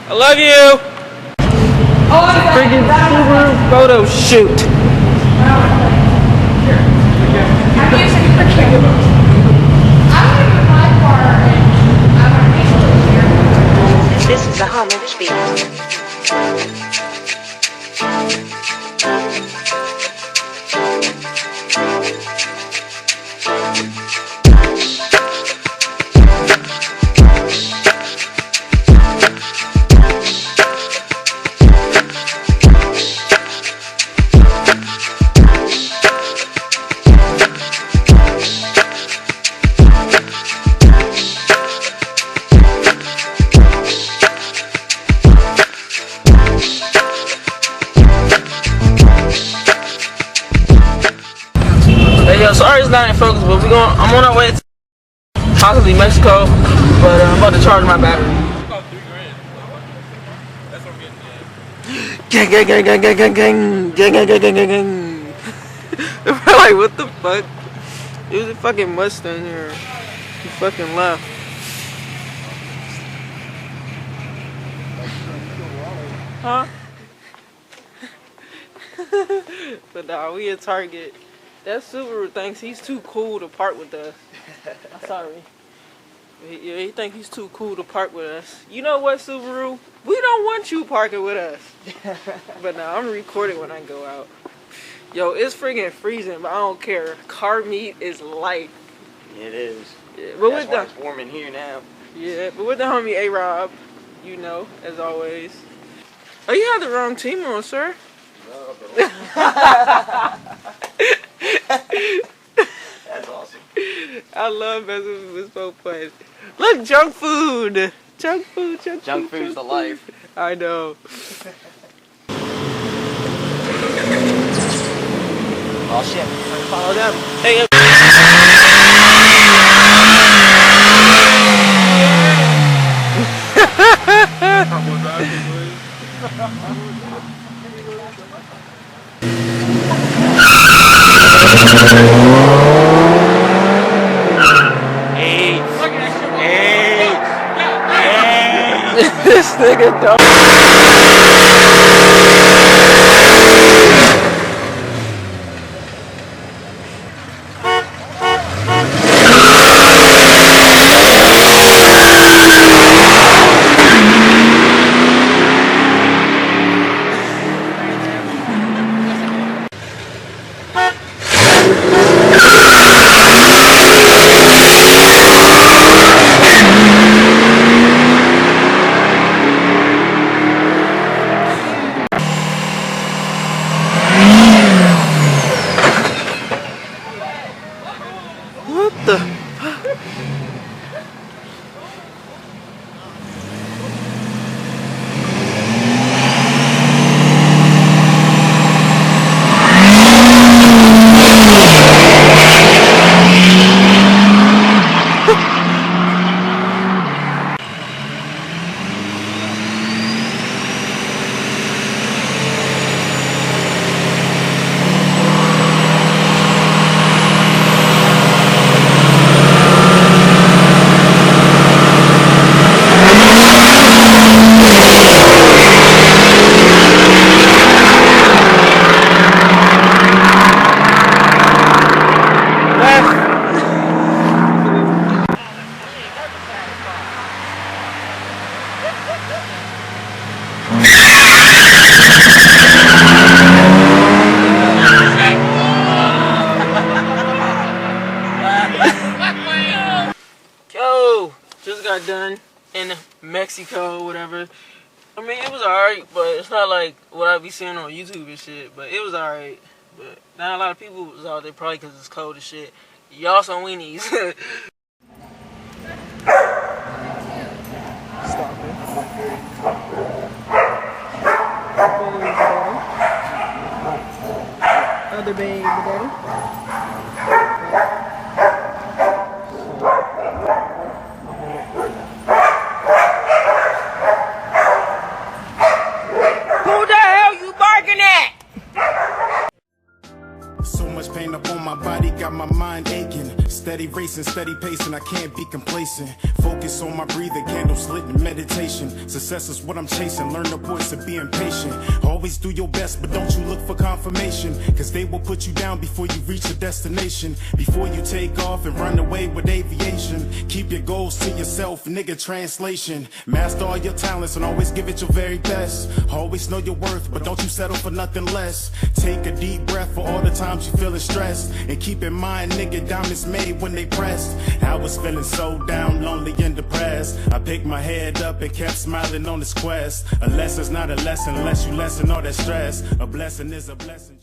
I love you. Freaking Subaru Photoshoot. This is a homage beat. Hey yo, sorry it's not in focus, but I'm on our way to possibly Mexico, but I'm about to charge my battery. About $3 grand. That's what I'm getting. Gang. We're like, what the fuck? It was a fucking Mustang here. He fucking left. Huh? But nah, we at Target. That Subaru thinks he's too cool to park with us. I'm sorry. He thinks he's too cool to park with us. You know what, Subaru? We don't want you parking with us. But nah, I'm recording when I go out. Yo, it's friggin' freezing, but I don't care. Car meat is life. It is. Yeah, but that's why it's warm in here now. Yeah, but with the homie A-Rob, you know, as always. Oh, you have the wrong team on, sir. No, that's awesome. I love messing with so fun. Look, junk food. Junk food's the life. I know. Oh shit. Follow them. Hey. This nigga dumb. What the fuck? Yo, just got done in Mexico, whatever. I mean, it was alright, but it's not like what I be seeing on YouTube and shit. But it was alright. But not a lot of people was out there probably because it's cold as shit. Y'all some weenies. Stop it. Other baby daddy. Who the hell you barking at? So much pain up on my body, got my mind aching. Steady racing, steady pacing, I can't be complacent. Focus on my breathing, candles lit in meditation. Success is what I'm chasing, learn the voice of being patient. Always do your best, but don't you look for confirmation, cause they will put you down before you reach your destination. Before you take off and run away with aviation, keep your goals to yourself, nigga, translation. Master all your talents and always give it your very best. Always know your worth, but don't you settle for nothing less. Take a deep breath for all the times you feeling stressed, and keep in mind, nigga, diamonds made when they pressed. I was feeling so down, lonely and depressed. I picked my head up and kept smiling on this quest. A lesson's not a lesson unless you lessen all that stress. A blessing is a blessing.